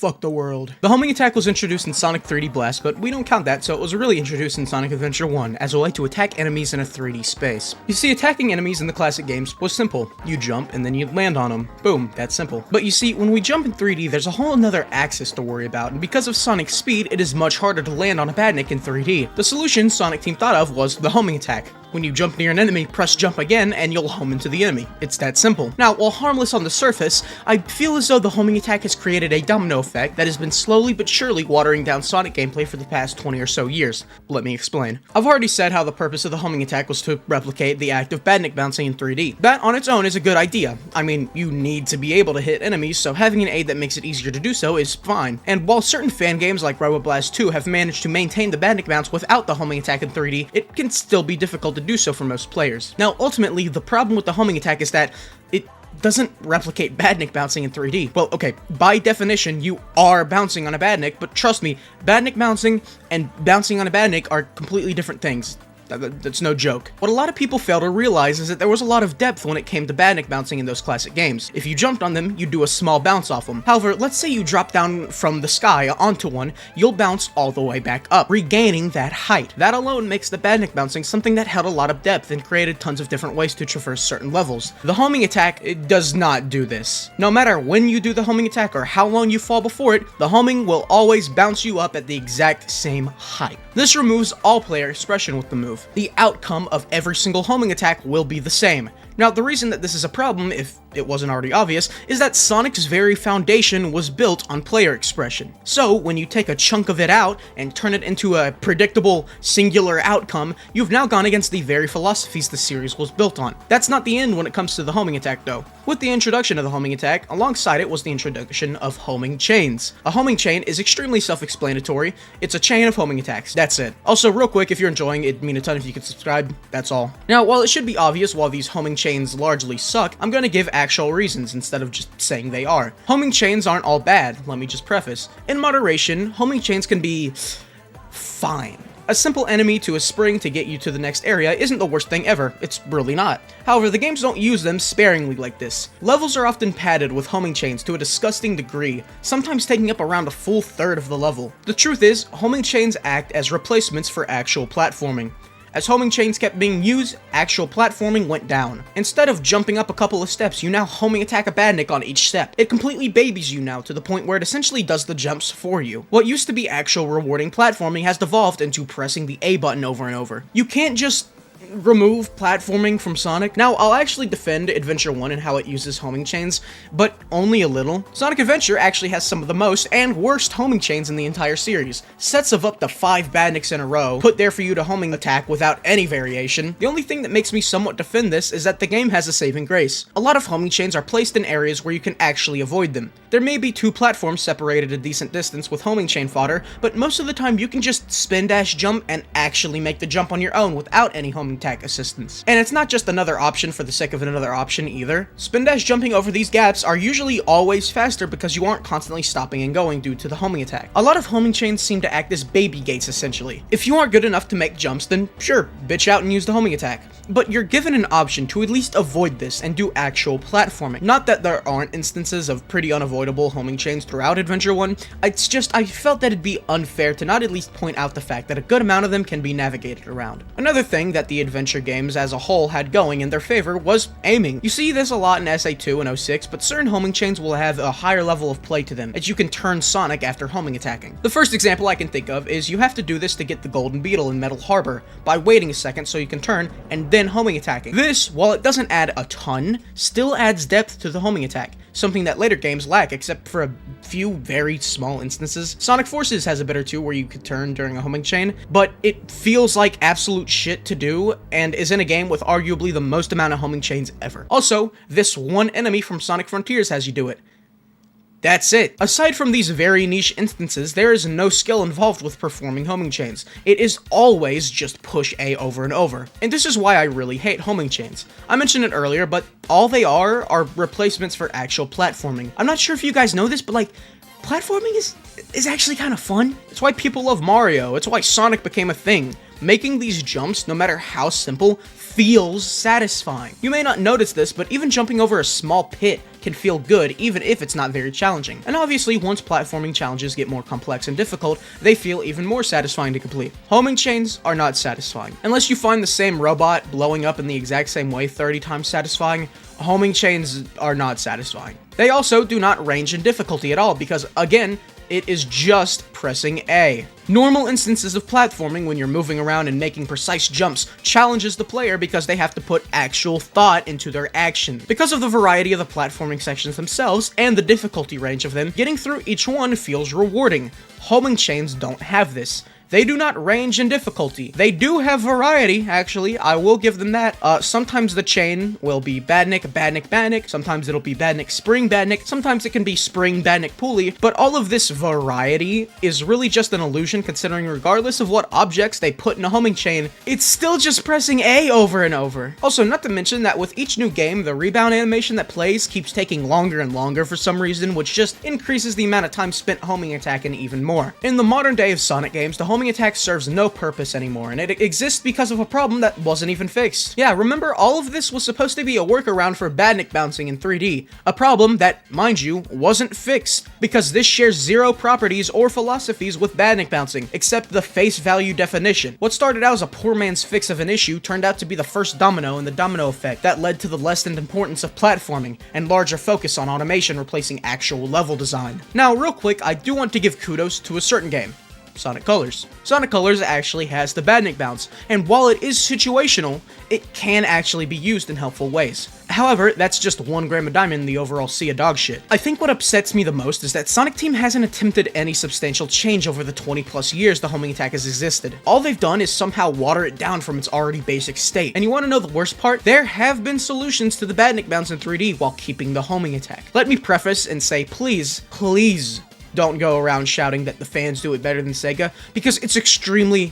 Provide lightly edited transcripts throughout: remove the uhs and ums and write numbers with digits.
fuck the world. The homing attack was introduced in Sonic 3D Blast, but we don't count that, so it was really introduced in Sonic Adventure 1 as a way to attack enemies in a 3D space. You see, attacking enemies in the classic games was simple. You jump and then you land on them. Boom, that's simple. But you see, when we jump in 3D, there's a whole another axis to worry about, and because of Sonic's speed, it is much harder to land on a badnik in 3D. The solution Sonic Team thought of was the homing attack. When you jump near an enemy, press jump again, and you'll home into the enemy. It's that simple. Now, while harmless on the surface, I feel as though the homing attack has created a domino effect that has been slowly but surely watering down Sonic gameplay for the past 20 or so years. Let me explain. I've already said how the purpose of the homing attack was to replicate the act of badnik bouncing in 3D. That on its own is a good idea. I mean, you need to be able to hit enemies, so having an aid that makes it easier to do so is fine. And while certain fan games like Robo Blast 2 have managed to maintain the badnik bounce without the homing attack in 3D, it can still be difficult to do so for most players. Now, ultimately, the problem with the homing attack is that it doesn't replicate badnik bouncing in 3D. Well, okay, by definition, you are bouncing on a badnik, but trust me, badnik bouncing and bouncing on a badnik are completely different things. That's no joke. What a lot of people fail to realize is that there was a lot of depth when it came to badnik bouncing in those classic games. If you jumped on them, you'd do a small bounce off them. However, let's say you drop down from the sky onto one, you'll bounce all the way back up, regaining that height. That alone makes the badnik bouncing something that held a lot of depth and created tons of different ways to traverse certain levels. The homing attack, it does not do this. No matter when you do the homing attack or how long you fall before it, the homing will always bounce you up at the exact same height. This removes all player expression with the move. The outcome of every single homing attack will be the same. Now, the reason that this is a problem, if it wasn't already obvious, is that Sonic's very foundation was built on player expression. So, when you take a chunk of it out and turn it into a predictable, singular outcome, you've now gone against the very philosophies the series was built on. That's not the end when it comes to the homing attack, though. With the introduction of the homing attack, alongside it was the introduction of homing chains. A homing chain is extremely self-explanatory. It's a chain of homing attacks. That's it. Also, real quick, if you're enjoying it, it'd mean a ton if you could subscribe. That's all. Now, while it should be obvious why these homing chains largely suck, I'm gonna give actual reasons instead of just saying they are. Homing chains aren't all bad, let me just preface. In moderation, homing chains can be fine. A simple enemy to a spring to get you to the next area isn't the worst thing ever, it's really not. However, the games don't use them sparingly like this. Levels are often padded with homing chains to a disgusting degree, sometimes taking up around a full third of the level. The truth is, homing chains act as replacements for actual platforming. As homing chains kept being used, actual platforming went down. Instead of jumping up a couple of steps, you now homing attack a badnik on each step. It completely babies you now to the point where it essentially does the jumps for you. What used to be actual rewarding platforming has devolved into pressing the A button over and over. You can't just remove platforming from Sonic. Now, I'll actually defend Adventure 1 and how it uses homing chains, but only a little. Sonic Adventure actually has some of the most and worst homing chains in the entire series. Sets of up to 5 badniks in a row, put there for you to homing attack without any variation. The only thing that makes me somewhat defend this is that the game has a saving grace. A lot of homing chains are placed in areas where you can actually avoid them. There may be 2 platforms separated a decent distance with homing chain fodder, but most of the time you can just spin dash jump and actually make the jump on your own without any homing attack assistance. And it's not just another option for the sake of another option either. Spin dash jumping over these gaps are usually always faster because you aren't constantly stopping and going due to the homing attack. A lot of homing chains seem to act as baby gates essentially. If you aren't good enough to make jumps, then sure, bitch out and use the homing attack. But you're given an option to at least avoid this and do actual platforming. Not that there aren't instances of pretty unavoidable homing chains throughout Adventure 1, it's just I felt that it'd be unfair to not at least point out the fact that a good amount of them can be navigated around. Another thing that the Adventure games as a whole had going in their favor was aiming. You see this a lot in SA2 and 06, but certain homing chains will have a higher level of play to them, as you can turn Sonic after homing attacking. The first example I can think of is you have to do this to get the Golden Beetle in Metal Harbor, by waiting a second so you can turn and then homing attacking. This, while it doesn't add a ton, still adds depth to the homing attack, something that later games lack except for a few very small instances. Sonic Forces has a bit or two where you could turn during a homing chain, but it feels like absolute shit to do and is in a game with arguably the most amount of homing chains ever. Also, this one enemy from Sonic Frontiers has you do it. That's it. Aside from these very niche instances, there is no skill involved with performing homing chains. It is always just push A over and over. And this is why I really hate homing chains. I mentioned it earlier, but all they are replacements for actual platforming. I'm not sure if you guys know this, but like, platforming is actually kind of fun. It's why people love Mario. It's why Sonic became a thing. Making these jumps, no matter how simple, feels satisfying. You may not notice this, but even jumping over a small pit can feel good, even if it's not very challenging. And obviously, once platforming challenges get more complex and difficult, they feel even more satisfying to complete. Homing chains are not satisfying. Unless you find the same robot blowing up in the exact same way 30 times satisfying, homing chains are not satisfying. They also do not range in difficulty at all, because again, it is just pressing A. Normal instances of platforming when you're moving around and making precise jumps challenges the player because they have to put actual thought into their action. Because of the variety of the platforming sections themselves and the difficulty range of them, getting through each one feels rewarding. Homing chains don't have this. They do not range in difficulty. They do have variety, actually. I will give them that. Sometimes the chain will be Badnik, Badnik, Badnik. Sometimes it'll be Badnik, Spring, Badnik. Sometimes it can be Spring, Badnik, Pulley. But all of this variety is really just an illusion, considering regardless of what objects they put in a homing chain, it's still just pressing A over and over. Also, not to mention that with each new game, the rebound animation that plays keeps taking longer and longer for some reason, which just increases the amount of time spent homing attacking even more. In the modern day of Sonic games, the homing attack serves no purpose anymore, and it exists because of a problem that wasn't even fixed. Yeah, remember, all of this was supposed to be a workaround for Badnik bouncing in 3D, a problem that, mind you, wasn't fixed, because this shares zero properties or philosophies with Badnik bouncing, except the face value definition. What started out as a poor man's fix of an issue turned out to be the first domino in the domino effect that led to the lessened importance of platforming, and larger focus on automation replacing actual level design. Now, real quick, I do want to give kudos to a certain game. Sonic Colors. Sonic Colors actually has the Badnik bounce, and while it is situational, it can actually be used in helpful ways. However, that's just 1 gram of diamond in the overall sea of dog shit. I think what upsets me the most is that Sonic Team hasn't attempted any substantial change over the 20 plus years the homing attack has existed. All they've done is somehow water it down from its already basic state. And you want to know the worst part? There have been solutions to the Badnik bounce in 3D while keeping the homing attack. Let me preface and say, please, don't go around shouting that the fans do it better than Sega, because it's extremely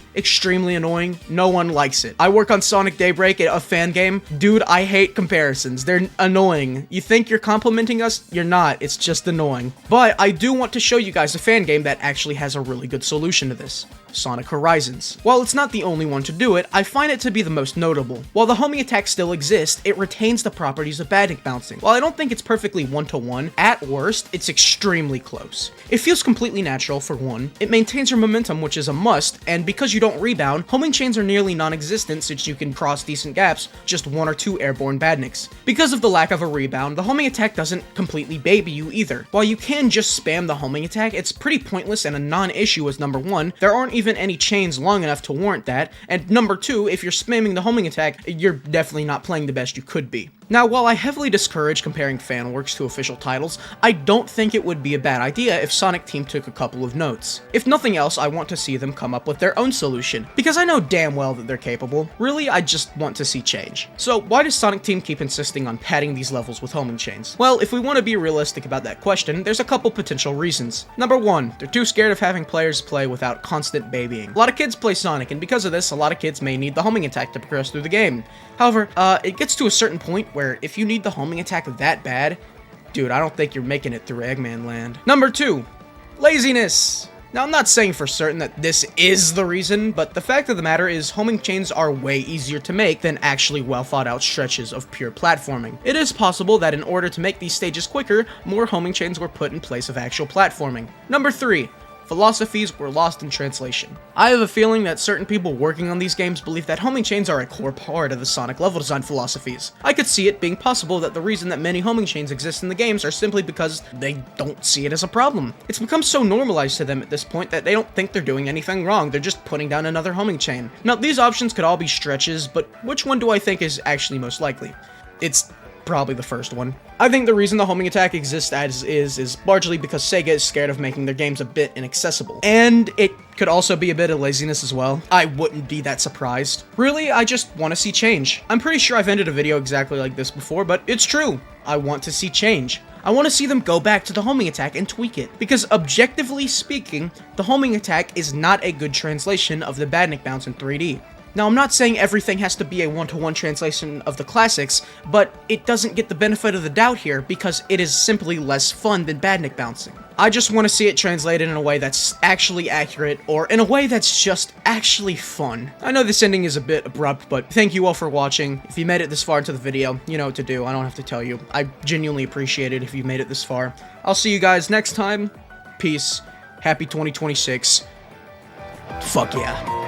annoying. No one likes it. I work on Sonic Daybreak, a fan game. Dude, I hate comparisons. They're annoying. You think you're complimenting us? You're not. It's just annoying. But I do want to show you guys a fan game that actually has a really good solution to this. Sonic Horizons. While it's not the only one to do it, I find it to be the most notable. While the homing attack still exists, it retains the properties of Badnik bouncing. While I don't think it's perfectly one-to-one, at worst, it's extremely close. It feels completely natural, for one. It maintains your momentum, which is a must, and because you don't rebound, homing chains are nearly non-existent since you can cross decent gaps, just 1 or 2 airborne Badniks. Because of the lack of a rebound, the homing attack doesn't completely baby you either. While you can just spam the homing attack, it's pretty pointless and a non-issue as number 1. There aren't even any chains long enough to warrant that, and number 2, if you're spamming the homing attack, you're definitely not playing the best you could be. Now, while I heavily discourage comparing fan works to official titles, I don't think it would be a bad idea if Sonic Team took a couple of notes. If nothing else, I want to see them come up with their own solution, because I know damn well that they're capable. Really, I just want to see change. So why does Sonic Team keep insisting on padding these levels with homing chains? Well, if we want to be realistic about that question, there's a couple potential reasons. Number 1, they're too scared of having players play without constant babying. A lot of kids play Sonic, and because of this, a lot of kids may need the homing attack to progress through the game. However, it gets to a certain point where if you need the homing attack that bad, dude, I don't think you're making it through Eggman Land. Number 2, laziness. Now, I'm not saying for certain that this is the reason, but the fact of the matter is homing chains are way easier to make than actually well thought out stretches of pure platforming. It is possible that in order to make these stages quicker, more homing chains were put in place of actual platforming. Number 3, philosophies were lost in translation. I have a feeling that certain people working on these games believe that homing chains are a core part of the Sonic level design philosophies. I could see it being possible that the reason that many homing chains exist in the games are simply because they don't see it as a problem. It's become so normalized to them at this point that they don't think they're doing anything wrong, they're just putting down another homing chain. Now, these options could all be stretches, but which one do I think is actually most likely? It's probably the first one. I think the reason the homing attack exists as is largely because Sega is scared of making their games a bit inaccessible. And it could also be a bit of laziness as well. I wouldn't be that surprised. Really, I just want to see change. I'm pretty sure I've ended a video exactly like this before, but it's true. I want to see change. I want to see them go back to the homing attack and tweak it. Because objectively speaking, the homing attack is not a good translation of the Badnik bounce in 3D. Now, I'm not saying everything has to be a one-to-one translation of the classics, but it doesn't get the benefit of the doubt here because it is simply less fun than Badnik bouncing. I just want to see it translated in a way that's actually accurate, or in a way that's just actually fun. I know this ending is a bit abrupt, but thank you all for watching. If you made it this far into the video, you know what to do. I don't have to tell you. I genuinely appreciate it if you made it this far. I'll see you guys next time. Peace. Happy 2026. Fuck yeah.